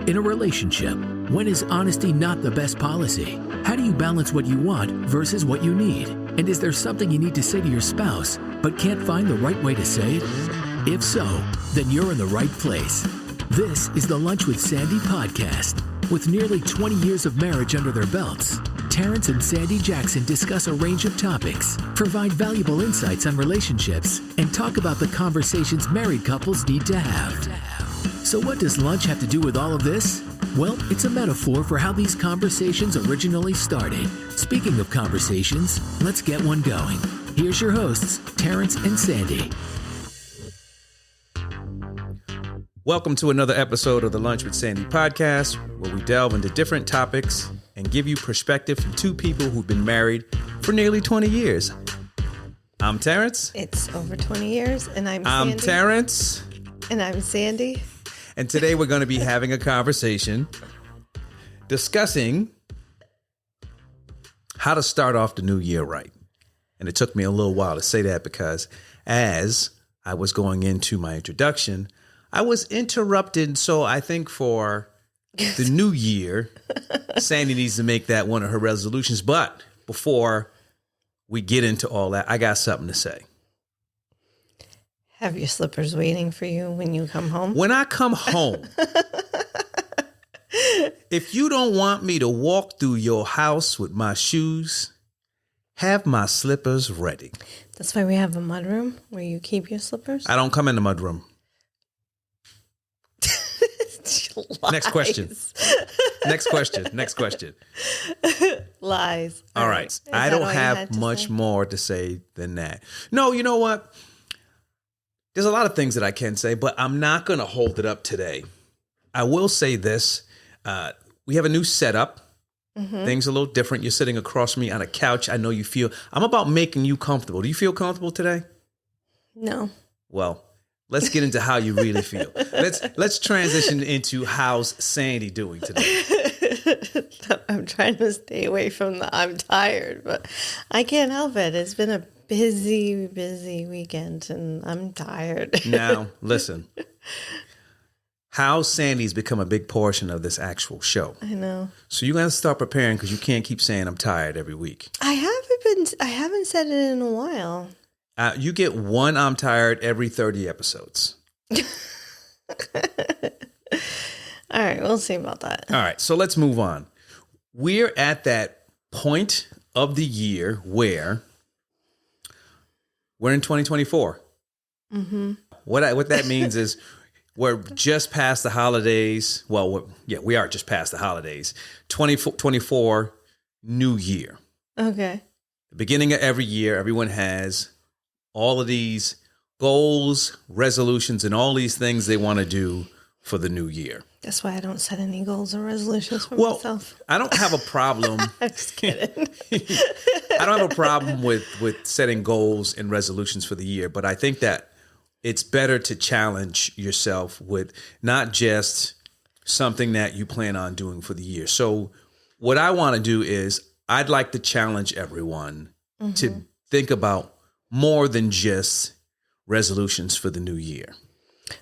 In a relationship, when is honesty not the best policy? How do you balance what you want versus what you need? And is there something you need to say to your spouse, but can't find the right way to say it? If so, then you're in the right place. This is the Lunch with Sandy podcast. With nearly 20 years of marriage under their belts, Terrance and Sandy Jackson discuss a range of topics, provide valuable insights on relationships, and talk about the conversations married couples need to have. So what does lunch have to do with all of this? Well, it's a metaphor for how these conversations originally started. Speaking of conversations, let's get one going. Here's your hosts, Terrance and Sandy. Welcome to another episode of the Lunch with Sandy podcast, where we delve into different topics and give you perspective from two people who've been married for nearly 20 years. I'm Terrance. It's over 20 years, and I'm Sandy. I'm Terrance. And I'm Sandy. And today we're going to be having a conversation discussing how to start off the new year right. And it took me a little while to say that because as I was going into my introduction, I was interrupted. So I think for the new year, Sandy needs to make that one of her resolutions. But before we get into all that, I got something to say. Have your slippers waiting for you when you come home? When I come home, if you don't want me to walk through your house with my shoes, have my slippers ready. That's why we have a mudroom where you keep your slippers? I don't come in the mudroom. Next question. Next question. Lies. All right. I don't have much more to say than that. No, you know what? There's a lot of things that I can say, but I'm not going to hold it up today. I will say this. We have a new setup. Mm-hmm. Things are a little different. You're sitting across from me on a couch. I know you feel, I'm about making you comfortable. Do you feel comfortable today? No. Well, let's get into how you really feel. Let's transition into how's Sandy doing today. I'm trying to stay away from the I'm tired, but I can't help it. It's been a busy weekend and I'm tired. Now, listen. How Sandy's become a big portion of this actual show. I know. So you're going to start preparing because you can't keep saying I'm tired every week. I haven't said it in a while. You get one I'm tired every 30 episodes. All right, we'll see about that. All right, so let's move on. We're at that point of the year where we're in 2024. Mm-hmm. What that means is we're just past the holidays. Well, we are just past the holidays. 2024 New Year. Okay. The beginning of every year, everyone has all of these goals, resolutions, and all these things they want to do for the new year. That's why I don't set any goals or resolutions for myself. I don't have a problem. I'm just kidding. I don't have a problem with setting goals and resolutions for the year, but I think that it's better to challenge yourself with not just something that you plan on doing for the year. So what I want to do is I'd like to challenge everyone to think about more than just resolutions for the new year.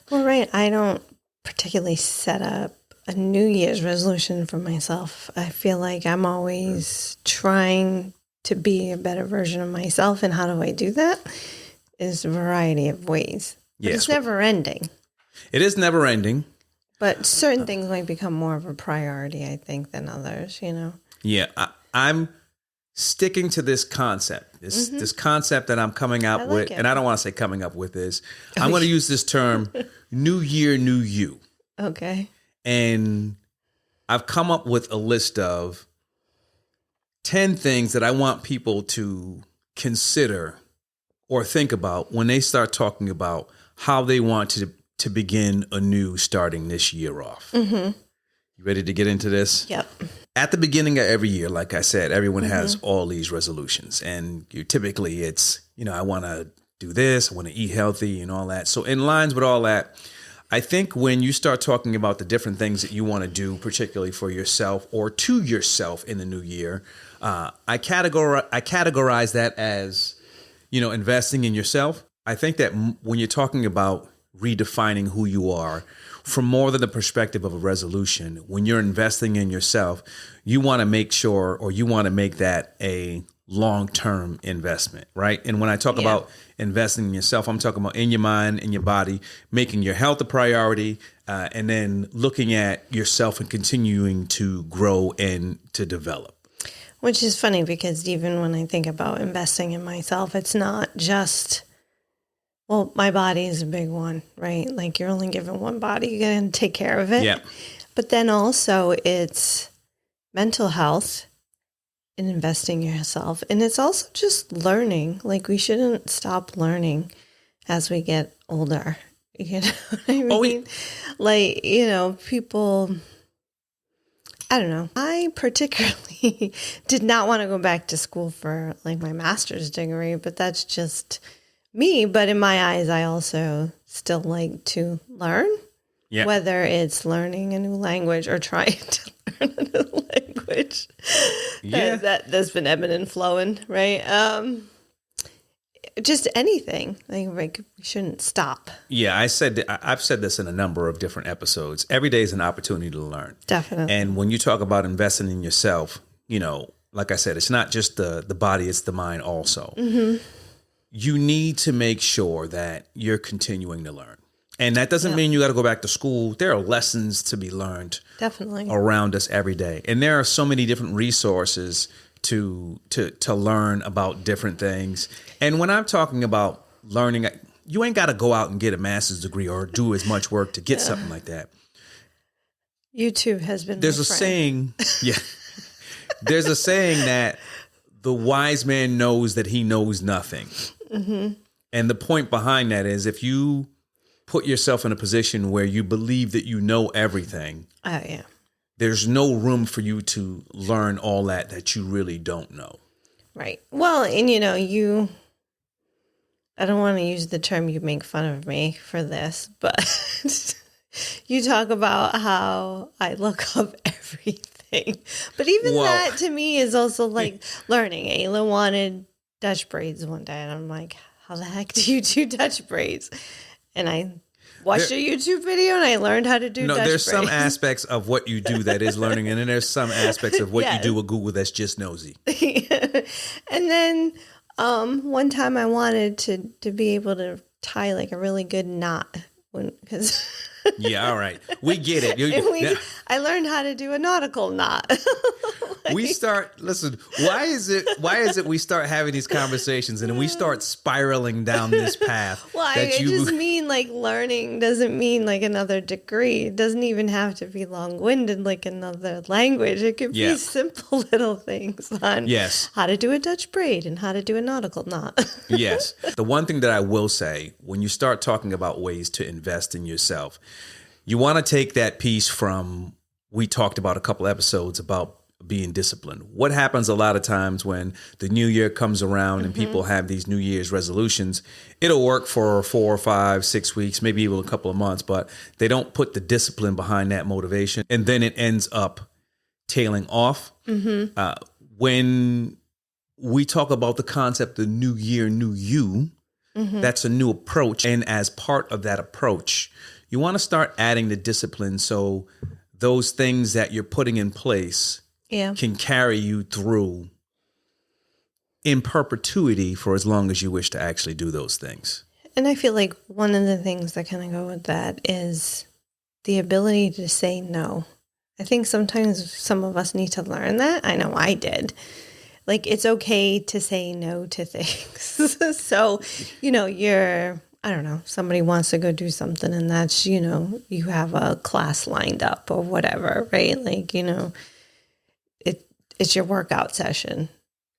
Well, right. I don't particularly set up a New Year's resolution for myself. I feel like I'm always trying to be a better version of myself. And how do I do that? Is a variety of ways. Yes. It's never ending. It is never ending. But certain things might become more of a priority, I think, than others, you know? Yeah, I'm sticking to this concept, this concept that I'm coming up with, and I don't want to say coming up with this. I'm going to use this term, New Year, New You. Okay. And I've come up with a list of 10 things that I want people to consider or think about when they start talking about how they want to begin anew starting this year off. Mm-hmm. You ready to get into this? Yep. At the beginning of every year, like I said, everyone has all these resolutions. And typically it's, I want to do this, I want to eat healthy and all that. So in lines with all that, I think when you start talking about the different things that you want to do, particularly for yourself or to yourself in the new year, I categorize that as, investing in yourself. I think that when you're talking about redefining who you are, from more than the perspective of a resolution, when you're investing in yourself, you want to make sure, or you want to make that a long-term investment, right? And when I talk about investing in yourself, I'm talking about in your mind, in your body, making your health a priority, and then looking at yourself and continuing to grow and to develop. Which is funny because even when I think about investing in myself, it's not just, well, my body is a big one, right? Like you're only given one body, you got to take care of it. Yeah. But then also it's mental health and investing in yourself. And it's also just learning. Like we shouldn't stop learning as we get older. You know what I mean? Like, you know, people, I don't know. I particularly did not want to go back to school for like my master's degree, but that's just me. But in my eyes, I also still like to learn, whether it's learning a new language or trying to learn a new language. Yeah. That's been ebbing and flowing, right? Just anything. Like we shouldn't stop. Yeah, I've said this in a number of different episodes. Every day is an opportunity to learn. Definitely. And when you talk about investing in yourself, you know, like I said, it's not just the body, it's the mind also. Mm-hmm. You need to make sure that you're continuing to learn. And that doesn't mean you got to go back to school. There are lessons to be learned around us every day. And there are so many different resources to learn about different things. And when I'm talking about learning, you ain't got to go out and get a master's degree or do as much work to get something like that. YouTube has been There's a saying, there's a saying that the wise man knows that he knows nothing. Mm-hmm. And the point behind that is if you put yourself in a position where you believe that you know everything, there's no room for you to learn all that you really don't know. Right. Well, and you know, I don't want to use the term you make fun of me for this, but you talk about how I look up everything. But even that to me is also like learning. Ayla wanted Dutch braids one day, and I'm like, how the heck do you do Dutch braids? And I watched a YouTube video and I learned how to do Dutch braids. There's some aspects of what you do that is learning, and then there's some aspects of what you do with Google that's just nosy. And then one time I wanted to be able to tie like a really good knot because all right, we get it. I learned how to do a nautical knot. Listen, why is it we start having these conversations and then we start spiraling down this path? Well, I just mean like learning doesn't mean like another degree. It doesn't even have to be long-winded like another language. It could be simple little things on how to do a Dutch braid and how to do a nautical knot. Yes. The one thing that I will say, when you start talking about ways to invest in yourself, you want to take that piece from, we talked about a couple episodes about being disciplined. What happens a lot of times when the new year comes around and people have these New Year's resolutions, it'll work for 4 or 5, 6 weeks, maybe even a couple of months, but they don't put the discipline behind that motivation. And then it ends up tailing off. When we talk about the concept of new year, new you, that's a new approach. And as part of that approach, you want to start adding the discipline so those things that you're putting in place can carry you through in perpetuity for as long as you wish to actually do those things. And I feel like one of the things that kind of go with that is the ability to say no. I think sometimes some of us need to learn that. I know I did. Like, it's okay to say no to things. So, you know, I don't know, somebody wants to go do something and that's, you know, you have a class lined up or whatever, right? Like, you know, it's your workout session.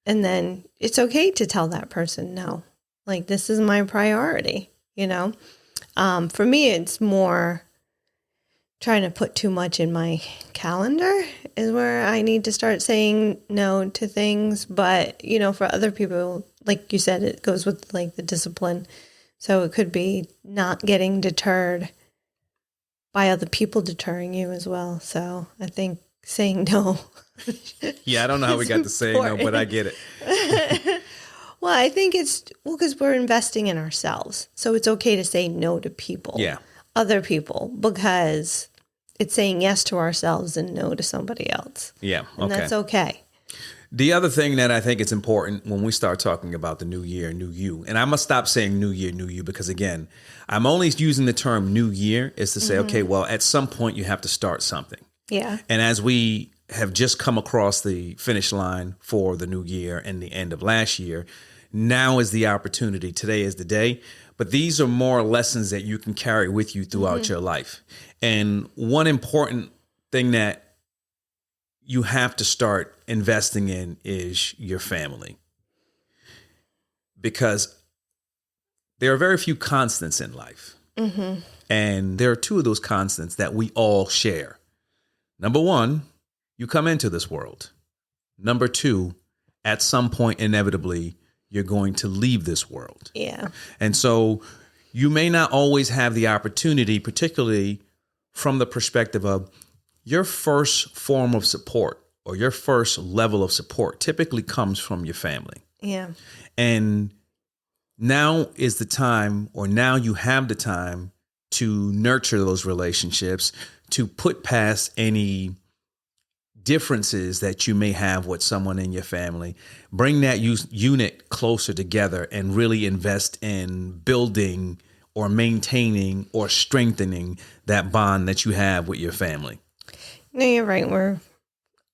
And then it's okay to tell that person no. Like, this is my priority, you know? For me, it's more trying to put too much in my calendar is where I need to start saying no to things. But, you know, for other people, like you said, it goes with like the discipline. So it could be not getting deterred by other people deterring you as well. So I think saying no. I don't know how we got to saying no, but I get it. Well, I think because we're investing in ourselves. So it's okay to say no to people. Yeah. other people because it's saying yes to ourselves and no to somebody else. Yeah. And that's okay. The other thing that I think is important when we start talking about the new year, new you, and I must stop saying new year, new you, because again, I'm only using the term new year is to say, okay, well, at some point you have to start something. Yeah. And as we have just come across the finish line for the new year and the end of last year, now is the opportunity. Today is the day. But these are more lessons that you can carry with you throughout your life. And one important thing that you have to start investing in is your family. Because there are very few constants in life. And there are two of those constants that we all share. Number one, you come into this world. Number two, at some point, inevitably, you're going to leave this world. Yeah. And so you may not always have the opportunity, particularly from the perspective of your first form of support or your first level of support typically comes from your family. Yeah. And now is the time, or now you have the time to nurture those relationships, to put past any differences that you may have with someone in your family, bring that unit closer together and really invest in building or maintaining or strengthening that bond that you have with your family. No, you're right. We're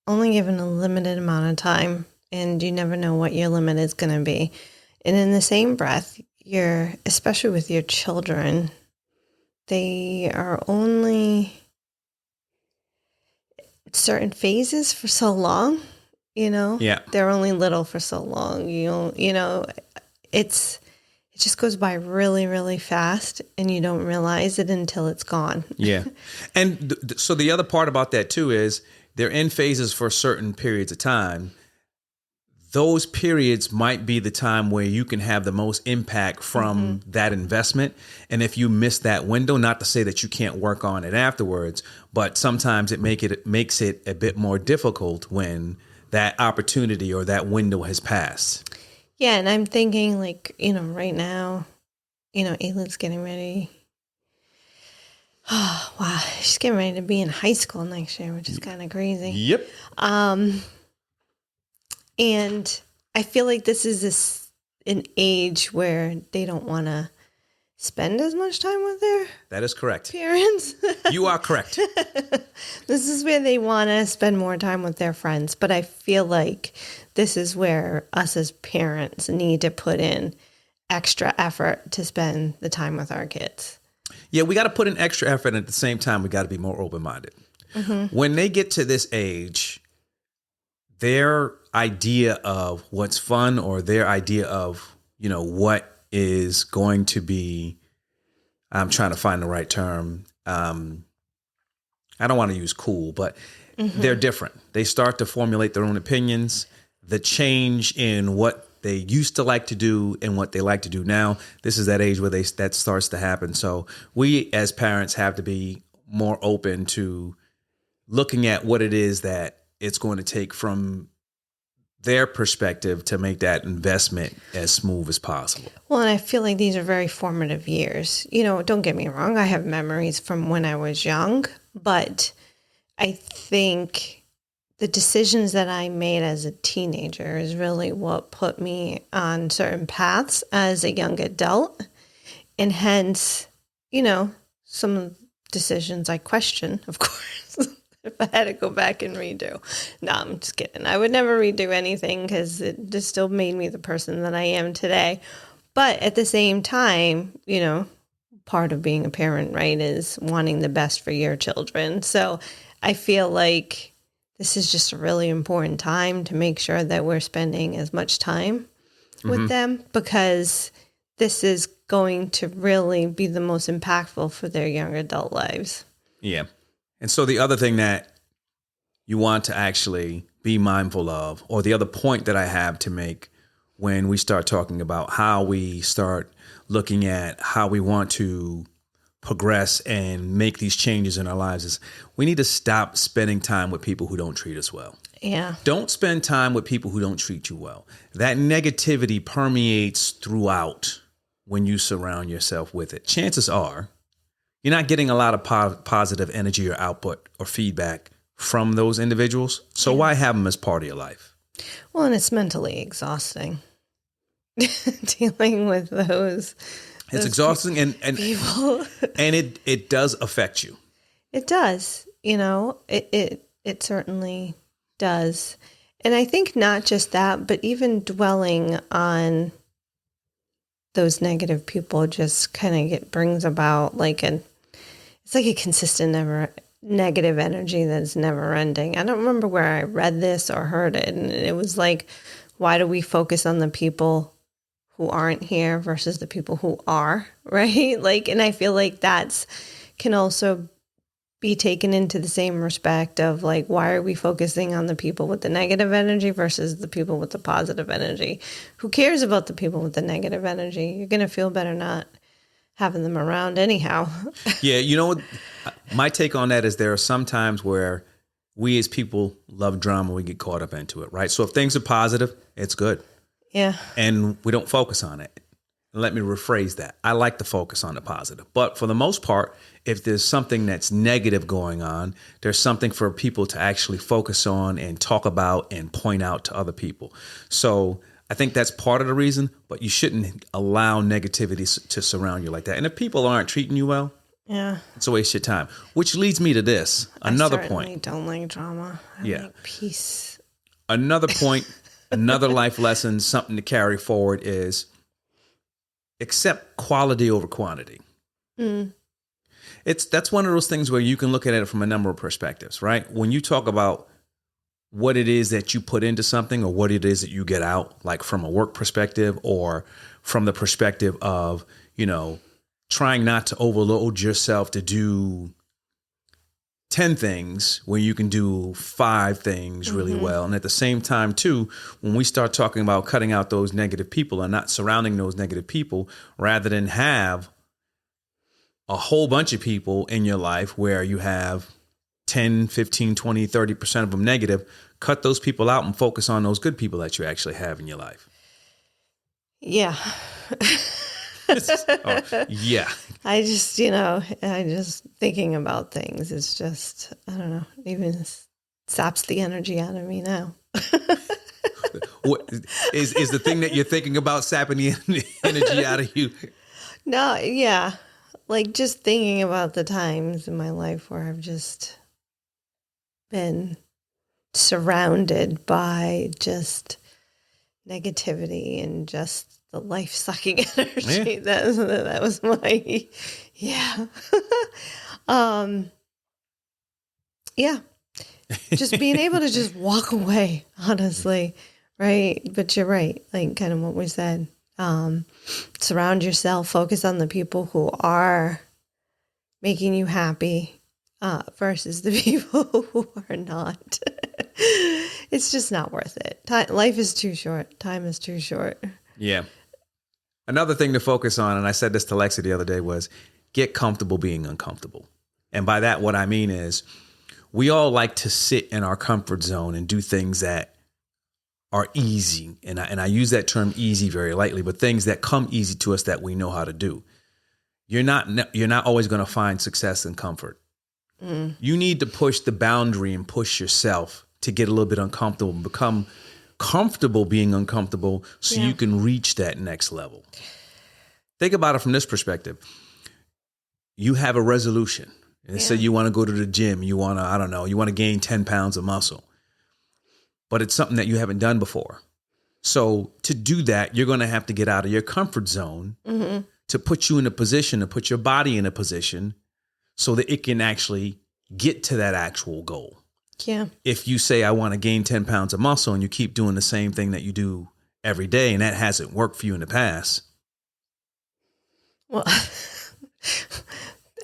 only given a limited amount of time, and you never know what your limit is going to be. And in the same breath, especially with your children, they are only certain phases for so long, Yeah. They're only little for so long. It just goes by really, really fast, and you don't realize it until it's gone. Yeah. And so the other part about that too is they're in phases for certain periods of time. Those periods might be the time where you can have the most impact from that investment. And if you miss that window, not to say that you can't work on it afterwards, but sometimes it makes it a bit more difficult when that opportunity or that window has passed. Yeah, and I'm thinking right now, Ayla's getting ready. Oh, wow. She's getting ready to be in high school next year, which is kind of crazy. Yep. And I feel like this is an age where they don't want to spend as much time with their That is correct. parents. You are correct. This is where they want to spend more time with their friends. But I feel like this is where us as parents need to put in extra effort to spend the time with our kids. Yeah, we got to put in extra effort. And at the same time, we got to be more open-minded. When they get to this age, their idea of what's fun or their idea of, what is going to be, I'm trying to find the right term. I don't want to use cool, but they're different. They start to formulate their own opinions. The change in what they used to like to do and what they like to do now, this is that age where that starts to happen. So we as parents have to be more open to looking at what it is that it's going to take from their perspective to make that investment as smooth as possible. Well, and I feel like these are very formative years. Don't get me wrong. I have memories from when I was young, but I think the decisions that I made as a teenager is really what put me on certain paths as a young adult. And hence, some decisions I question, of course. If I had to go back and redo. No, I'm just kidding. I would never redo anything because it just still made me the person that I am today. But at the same time, part of being a parent, right, is wanting the best for your children. So I feel like this is just a really important time to make sure that we're spending as much time with them, because this is going to really be the most impactful for their young adult lives. Yeah. And so the other thing that you want to actually be mindful of, or the other point that I have to make when we start talking about how we start looking at how we want to progress and make these changes in our lives, is we need to stop spending time with people who don't treat us well. Yeah. Don't spend time with people who don't treat you well. That negativity permeates throughout when you surround yourself with it. Chances are, you're not getting a lot of positive energy or output or feedback from those individuals. So why have them as part of your life? Well, and it's mentally exhausting dealing with those. It's exhausting and people. And it does affect you. It does, it certainly does. And I think not just that, but even dwelling on those negative people just kind of brings about it's like a consistent negative energy that's never ending. I don't remember where I read this or heard it. And it was like, why do we focus on the people who aren't here versus the people who are, right? And I feel like can also be taken into the same respect of why are we focusing on the people with the negative energy versus the people with the positive energy? Who cares about the people with the negative energy? You're going to feel better not having them around anyhow. Yeah. You know what? My take on that is there are some times where we as people love drama. We get caught up into it, right? So if things are positive, it's good. Yeah. And we don't focus on it. Let me rephrase that. I like to focus on the positive. But for the most part, if there's something that's negative going on, there's something for people to actually focus on and talk about and point out to other people. So I think that's part of the reason, but you shouldn't allow negativity to surround you like that. And if people aren't treating you well, yeah, it's a waste of your time. Which leads me to this. Another point. I don't like drama. I like peace. Another point, another life lesson, something to carry forward is accept quality over quantity. Mm. That's one of those things where you can look at it from a number of perspectives, right? When you talk about what it is that you put into something or what it is that you get out, like from a work perspective or from the perspective of, trying not to overload yourself to do 10 things when you can do 5 things really well. And at the same time, too, when we start talking about cutting out those negative people and not surrounding those negative people, rather than have a whole bunch of people in your life where you have 10, 15, 20, 30% of them negative, cut those people out and focus on those good people that you actually have in your life. Yeah. Yeah. I just thinking about things is just, I don't know, even saps the energy out of me now. What is the thing that you're thinking about sapping the energy out of you? No, yeah. Just thinking about the times in my life where I've just been surrounded by just negativity and just the life-sucking energy. Yeah. That was my, yeah. Yeah. Just being able to just walk away, honestly, right? But you're right, kind of what we said. Surround yourself, focus on the people who are making you happy versus the people who are not. It's just not worth it. Life is too short. Time is too short. Yeah. Another thing to focus on, and I said this to Lexi the other day, was get comfortable being uncomfortable. And by that, what I mean is we all like to sit in our comfort zone and do things that are easy. And I use that term easy very lightly, but things that come easy to us that we know how to do. You're not always going to find success and comfort. Mm. You need to push the boundary and push yourself to get a little bit uncomfortable and become comfortable being uncomfortable so you can reach that next level. Think about it from this perspective. You have a resolution. And say you want to go to the gym. You want to, you want to gain 10 pounds of muscle. But it's something that you haven't done before. So to do that, you're going to have to get out of your comfort zone to put you in a position, to put your body in a position so that it can actually get to that actual goal. Yeah. If you say, I want to gain 10 pounds of muscle and you keep doing the same thing that you do every day and that hasn't worked for you in the past. Well, I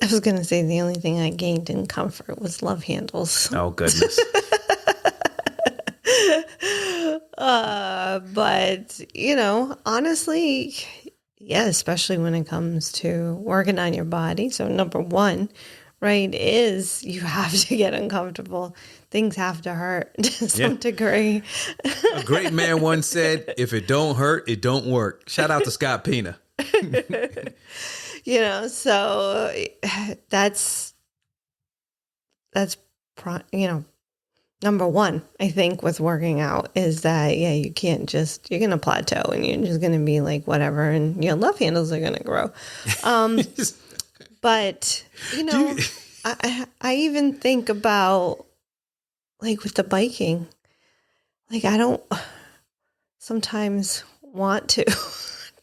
was going to say the only thing I gained in comfort was love handles. Oh, goodness. But, honestly, especially when it comes to working on your body. So number one, right, is you have to get uncomfortable. Things have to hurt to some degree. A great man once said, if it don't hurt, it don't work. Shout out to Scott Pena. So that's number one, I think, with working out is that, you're going to plateau and you're just going to be like, whatever. And your love handles are going to grow. But, I even think about like with the biking, like I don't sometimes want to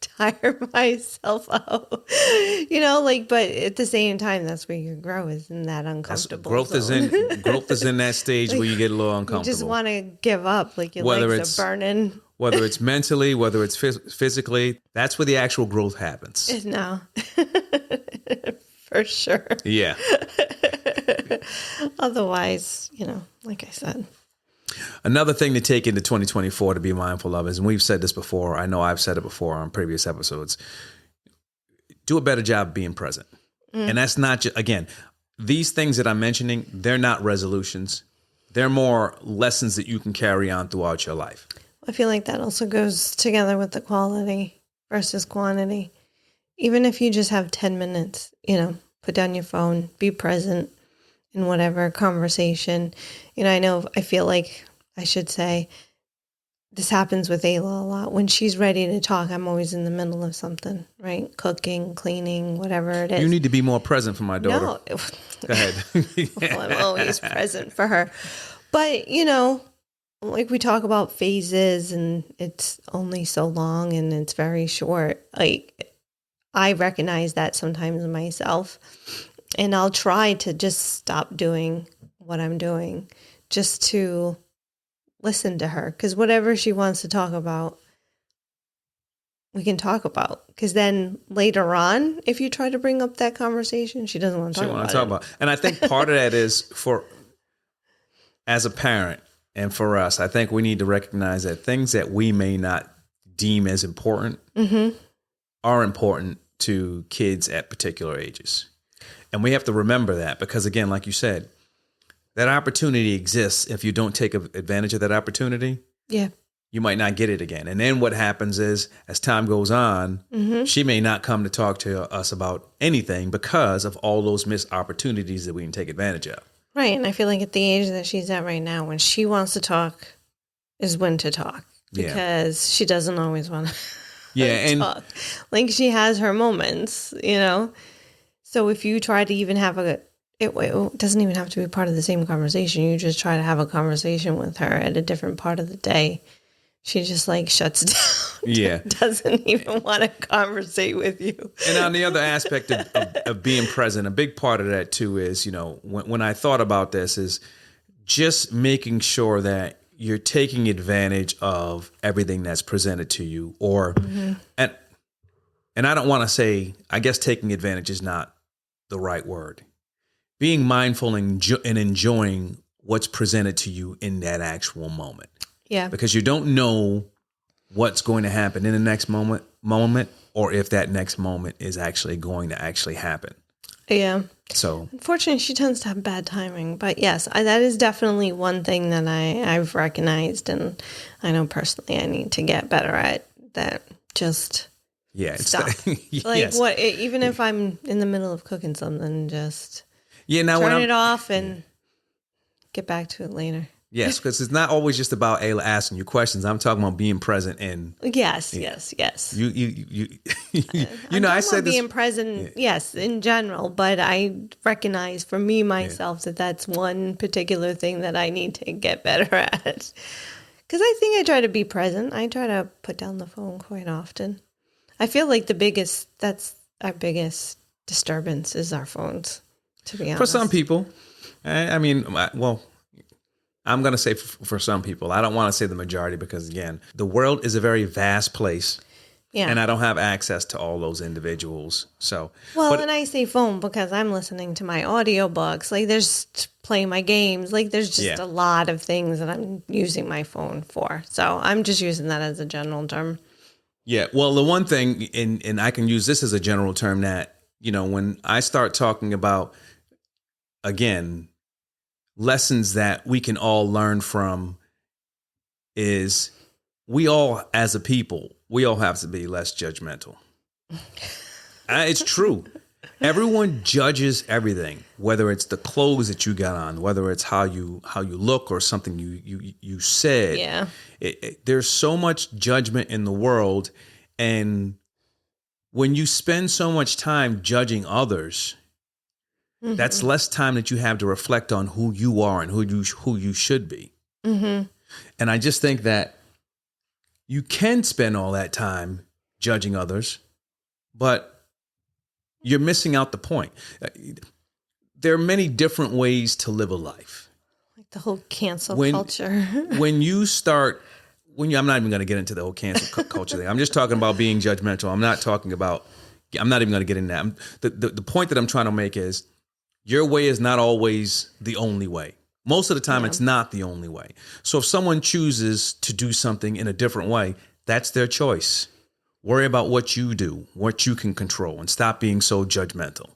tire myself out, but at the same time, that's where you grow, is in that uncomfortable growth zone. growth is in that stage where you get a little uncomfortable. You just want to give up, like your legs are burning. Whether it's mentally, whether it's physically, that's where the actual growth happens. No, for sure. Yeah. Otherwise, like I said. Another thing to take into 2024 to be mindful of is, and we've said this before, I know I've said it before on previous episodes, do a better job of being present. And that's not just, again, these things that I'm mentioning, they're not resolutions. They're more lessons that you can carry on throughout your life. I feel like that also goes together with the quality versus quantity. Even if you just have 10 minutes, put down your phone, be present in whatever conversation. I feel like I should say this happens with Ayla a lot. When she's ready to talk, I'm always in the middle of something, right? Cooking, cleaning, whatever it is. You need to be more present for my daughter. No. Go ahead. Well, I'm always present for her. But, like we talk about phases and it's only so long and it's very short. Like I recognize that sometimes myself, and I'll try to just stop doing what I'm doing just to listen to her. Because whatever she wants to talk about, we can talk about. Because then later on, if you try to bring up that conversation, she doesn't want to talk about it. And I think part of that is as a parent and for us, I think we need to recognize that things that we may not deem as important are important to kids at particular ages. And we have to remember that because, again, like you said, that opportunity exists. If you don't take advantage of that opportunity, you might not get it again. And then what happens is, as time goes on, she may not come to talk to us about anything because of all those missed opportunities that we can take advantage of. Right. And I feel like at the age that she's at right now, when she wants to talk is when to talk, because she doesn't always want to talk. Like she has her moments, So if you try to even have it doesn't even have to be part of the same conversation. You just try to have a conversation with her at a different part of the day. She just like shuts down. Yeah. Doesn't even want to conversate with you. And on the other aspect of being present, a big part of that too is, when I thought about this, is just making sure that you're taking advantage of everything that's presented to you, and I don't want to say, I guess taking advantage is not the right word. Being mindful and enjoying what's presented to you in that actual moment. Yeah. Because you don't know what's going to happen in the next moment, or if that next moment is actually going to actually happen. Yeah. So unfortunately, she tends to have bad timing. But yes, that is definitely one thing that I've recognized, and I know personally I need to get better at that. Just stop. Like what? Even if I'm in the middle of cooking something, just turn it off and get back to it later. Yes, because it's not always just about Ayla asking you questions. I'm talking about being present and yes. You I said being present, yes, in general. But I recognize for me myself that's one particular thing that I need to get better at. Because I think I try to be present. I try to put down the phone quite often. I feel like that's our biggest disturbance is our phones. To be honest, for some people, I'm going to say for some people. I don't want to say the majority because, again, the world is a very vast place. Yeah. And I don't have access to all those individuals. And I say phone because I'm listening to my audiobooks. Like there's playing my games. Like there's just a lot of things that I'm using my phone for. So I'm just using that as a general term. Yeah. Well, the one thing, and I can use this as a general term that, when I start talking about, again, lessons that we can all learn from is we all, as a people, we all have to be less judgmental. It's true. Everyone judges everything, whether it's the clothes that you got on, whether it's how you look or something you said. Yeah. There's so much judgment in the world, and when you spend so much time judging others, that's less time that you have to reflect on who you are and who you should be. And I just think that you can spend all that time judging others, but you're missing out the point. There are many different ways to live a life. Like the whole cancel culture. I'm not even going to get into the whole cancel culture thing. I'm just talking about being judgmental. I'm not even going to get into that. The point that I'm trying to make is your way is not always the only way. Most of the time, it's not the only way. So if someone chooses to do something in a different way, that's their choice. Worry about what you do, what you can control, and stop being so judgmental.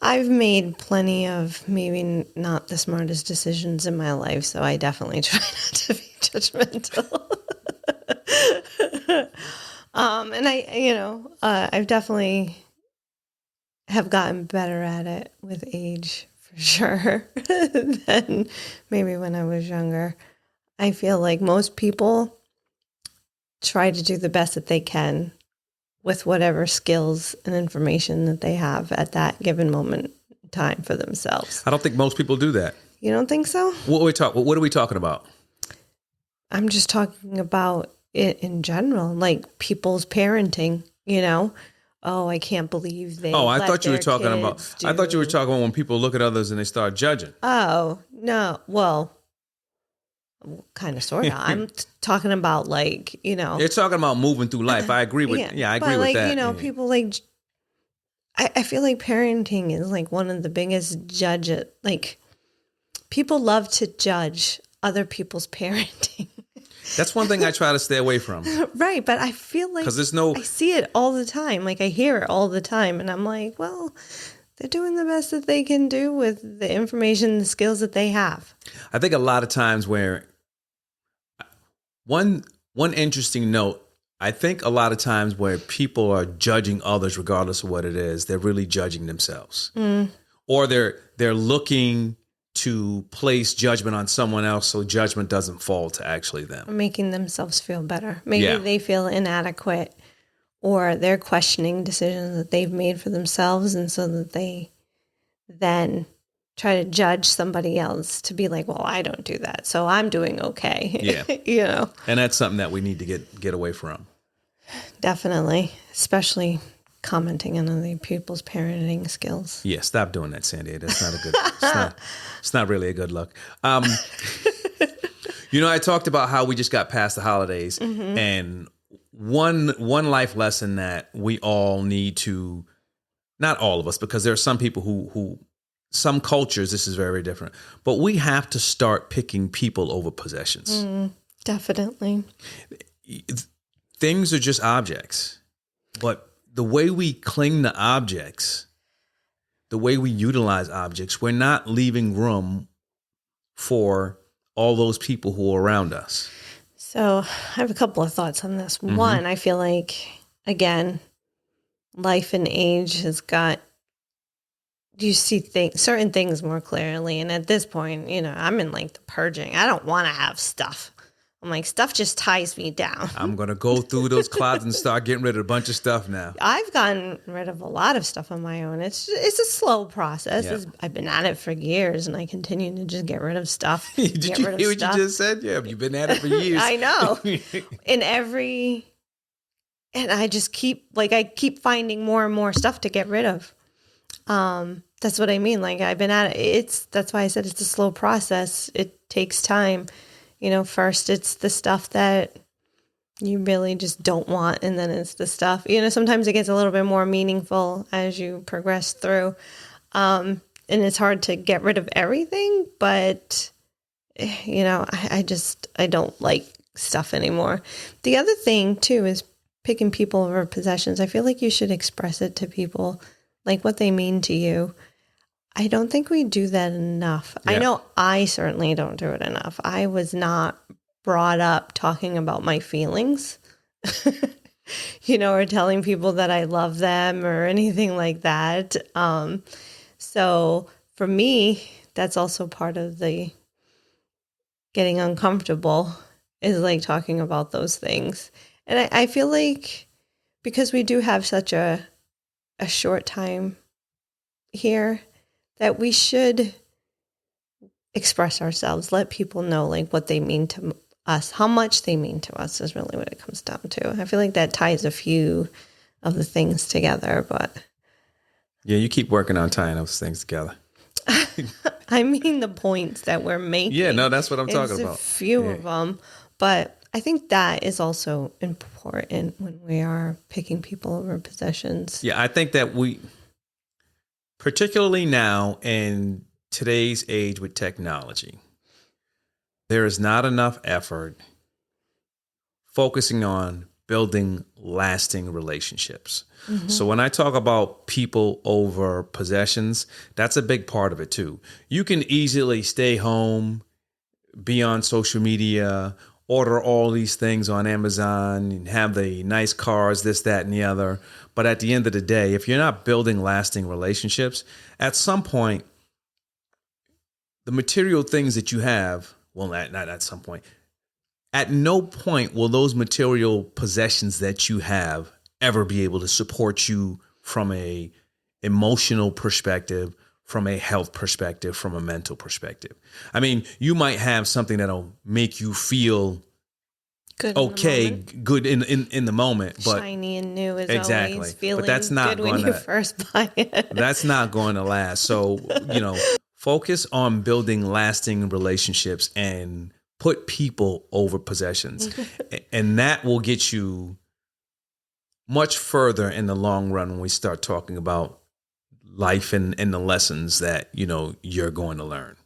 I've made plenty of maybe not the smartest decisions in my life, so I definitely try not to be judgmental. And I've definitely have gotten better at it with age, for sure, than maybe when I was younger. I feel like most people try to do the best that they can with whatever skills and information that they have at that given moment in time for themselves. I don't think most people do that. You don't think so? What are we talking about? I'm just talking about it in general, like people's parenting, you know? Oh, I can't believe they. I thought you were talking about when people look at others and they start judging. Oh, no. Well, kind of, sort of. I'm talking about You're talking about moving through life. I agree with. I agree with that. People I feel like parenting is like one of the biggest people love to judge other people's parenting. That's one thing I try to stay away from. Right, but I feel like I see it all the time. Like I hear it all the time, and I'm like, well, they're doing the best that they can do with the information, the skills that they have. I think a lot of times where one interesting note, I think a lot of times where people are judging others, regardless of what it is, they're really judging themselves, or they're looking to place judgment on someone else so judgment doesn't fall to actually them. Or making themselves feel better. Maybe they feel inadequate, or they're questioning decisions that they've made for themselves, and so that they then try to judge somebody else to be like, well, I don't do that, so I'm doing okay. Yeah. And that's something that we need to get away from. Definitely, especially commenting on other people's parenting skills. Yeah, stop doing that, Sandy. That's not a good. It's not really a good look. I talked about how we just got past the holidays, and one life lesson that we all need to, not all of us, because there are some people who some cultures this is very different, but we have to start picking people over possessions. Definitely. Things are just objects, but the way we cling to objects, the way we utilize objects, we're not leaving room for all those people who are around us. So I have a couple of thoughts on this. One, I feel like, again, life and age has got, you see certain things more clearly. And at this point, I'm in the purging. I don't want to have stuff. I'm like, stuff just ties me down. I'm going to go through those closets and start getting rid of a bunch of stuff now. I've gotten rid of a lot of stuff on my own. It's a slow process. Yeah. I've been at it for years, and I continue to just get rid of stuff. Did you hear what you just said? Yeah, you've been at it for years. I know. And I just keep finding more and more stuff to get rid of. That's what I mean. I've been at it. That's why I said it's a slow process. It takes time. First it's the stuff that you really just don't want, and then it's the stuff, sometimes it gets a little bit more meaningful as you progress through. And it's hard to get rid of everything, but I don't like stuff anymore. The other thing too is picking people over possessions. I feel like you should express it to people, like what they mean to you. I don't think we do that enough. Yeah. I know I certainly don't do it enough. I was not brought up talking about my feelings. or telling people that I love them or anything like that. So for me, that's also part of the getting uncomfortable is like talking about those things. And I feel like because we do have such a short time here that we should express ourselves, let people know like what they mean to us, how much they mean to us is really what it comes down to. I feel like that ties a few of the things together, but Yeah, you keep working on tying those things together. I mean the points that we're making. Yeah, no, that's what I'm talking It's about. a few of them, but I think that is also important when we are picking people over possessions. Yeah, I think that we, particularly now in today's age with technology, there is not enough effort focusing on building lasting relationships. So when I talk about people over possessions, that's a big part of it too. You can easily stay home, be on social media, order all these things on Amazon and have the nice cars, this, that, and the other. But at the end of the day, if you're not building lasting relationships, at some point, the material things that you have, well, not at some point, at no point will those material possessions that you have ever be able to support you from a emotional perspective, from a health perspective, from a mental perspective. I mean, you might have something that'll make you feel Good good in the moment, but shiny and new is exactly. always feeling But that's not good when going you to first buy it. that's not going to last. So, focus on building lasting relationships and put people over possessions. And that will get you much further in the long run when we start talking about life and the lessons that, you're going to learn.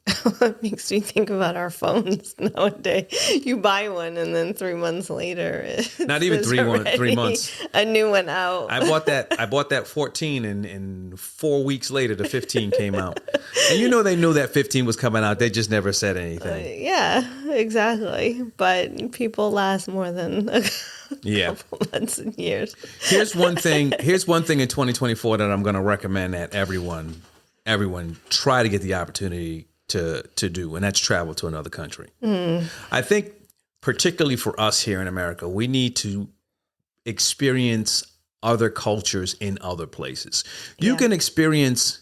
It makes me think about our phones nowadays. You buy one and then 3 months later, Not even there's 3 already months. a new one out. I bought that 14 and 4 weeks later the 15 came out. And they knew that 15 was coming out. They just never said anything. Yeah, exactly. But people last more than a couple months and years. Here's one thing in 2024 that I'm going to recommend that everyone try to get the opportunity to do, and that's travel to another country. I think particularly for us here in America, we need to experience other cultures in other places. You can experience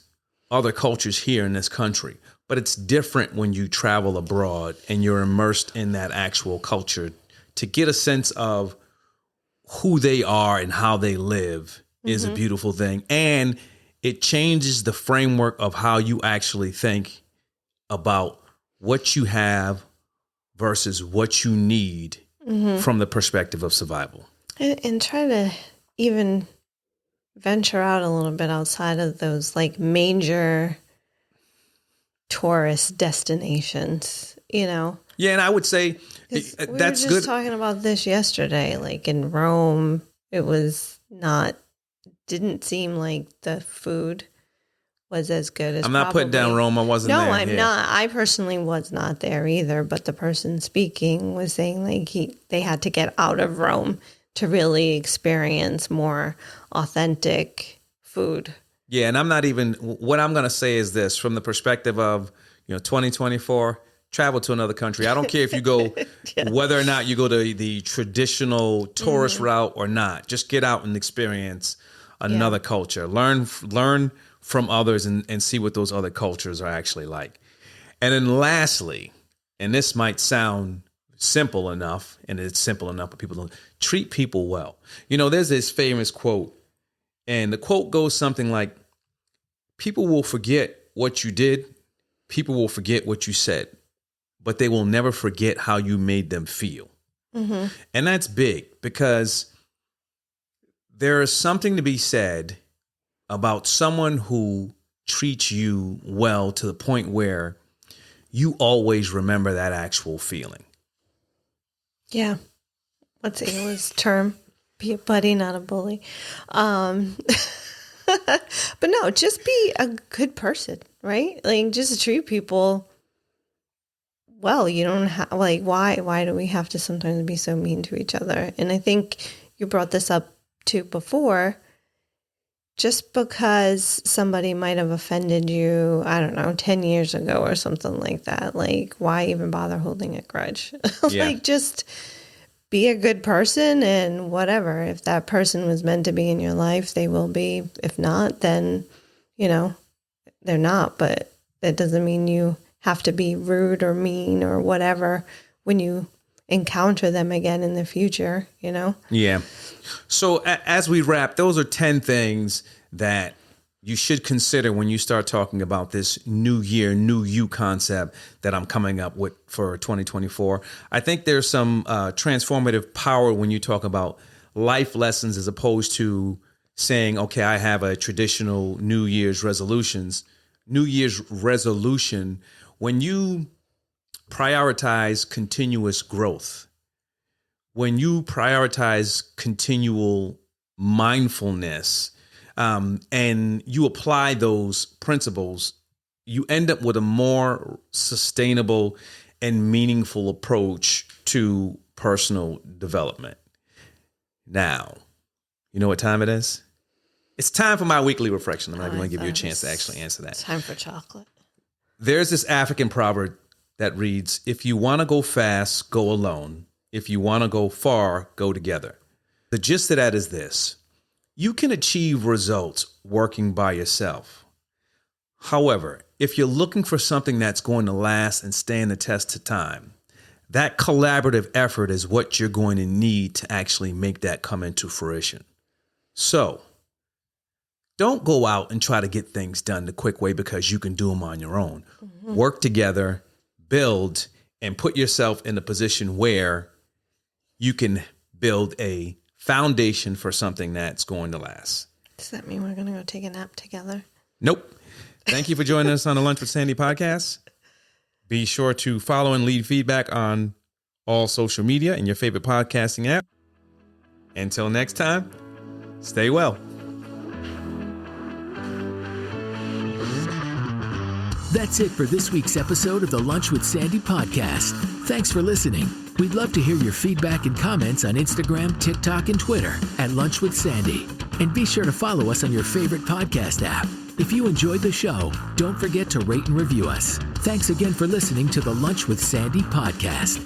other cultures here in this country, but it's different when you travel abroad and you're immersed in that actual culture to get a sense of who they are and how they live is a beautiful thing. And it changes the framework of how you actually think about what you have versus what you need from the perspective of survival. And try to even venture out a little bit outside of those like major tourist destinations, Yeah, and I would say that's we were just good. Talking about this yesterday, like in Rome, it was didn't seem like the food was as good as I'm not putting down Rome. I wasn't there. No, I'm not. I personally was not there either, but the person speaking was saying like they had to get out of Rome to really experience more authentic food. Yeah, and what I'm going to say is this from the perspective of, 2024, travel to another country. I don't care if you go, whether or not you go to the traditional tourist route or not. Just get out and experience another culture. Learn from others and see what those other cultures are actually like. And then lastly, and this might sound simple enough, and it's simple enough, but people don't treat people well. There's this famous quote, and the quote goes something like, people will forget what you did, people will forget what you said, but they will never forget how you made them feel. And that's big because there is something to be said about someone who treats you well to the point where you always remember that actual feeling. Yeah. What's the English term? Be a buddy, not a bully. But no, just be a good person, right? Like just treat people well. You don't have why do we have to sometimes be so mean to each other? And I think you brought this up to before, just because somebody might have offended you, I don't know, 10 years ago or something like that. Like, why even bother holding a grudge? Yeah. Like, just be a good person and whatever. If that person was meant to be in your life, they will be. If not, then, they're not. But that doesn't mean you have to be rude or mean or whatever when you encounter them again in the future, Yeah. So as we wrap, those are 10 things that you should consider when you start talking about this new year, new you concept that I'm coming up with for 2024. I think there's some transformative power when you talk about life lessons as opposed to saying, okay, I have a traditional New Year's resolution. When you prioritize continuous growth, when you prioritize continual mindfulness, and you apply those principles, you end up with a more sustainable and meaningful approach to personal development. Now, you know what time it is? It's time for my weekly reflection. I'm not going to give you a chance to actually answer that. Time for chocolate. There's this African proverb that reads, if you want to go fast, go alone. If you want to go far, go together. The gist of that is this. You can achieve results working by yourself. However, if you're looking for something that's going to last and stand the test of time, that collaborative effort is what you're going to need to actually make that come into fruition. So, don't go out and try to get things done the quick way because you can do them on your own. Mm-hmm. Work together, build, and put yourself in a position where you can build a foundation for something that's going to last. Does that mean we're going to go take a nap together? Nope. Thank you for joining us on the Lunch with Sandy podcast. Be sure to follow and leave feedback on all social media and your favorite podcasting app. Until next time, stay well. That's it for this week's episode of the Lunch with Sandy podcast. Thanks for listening. We'd love to hear your feedback and comments on Instagram, TikTok, and Twitter at Lunch with Sandy. And be sure to follow us on your favorite podcast app. If you enjoyed the show, don't forget to rate and review us. Thanks again for listening to the Lunch with Sandy podcast.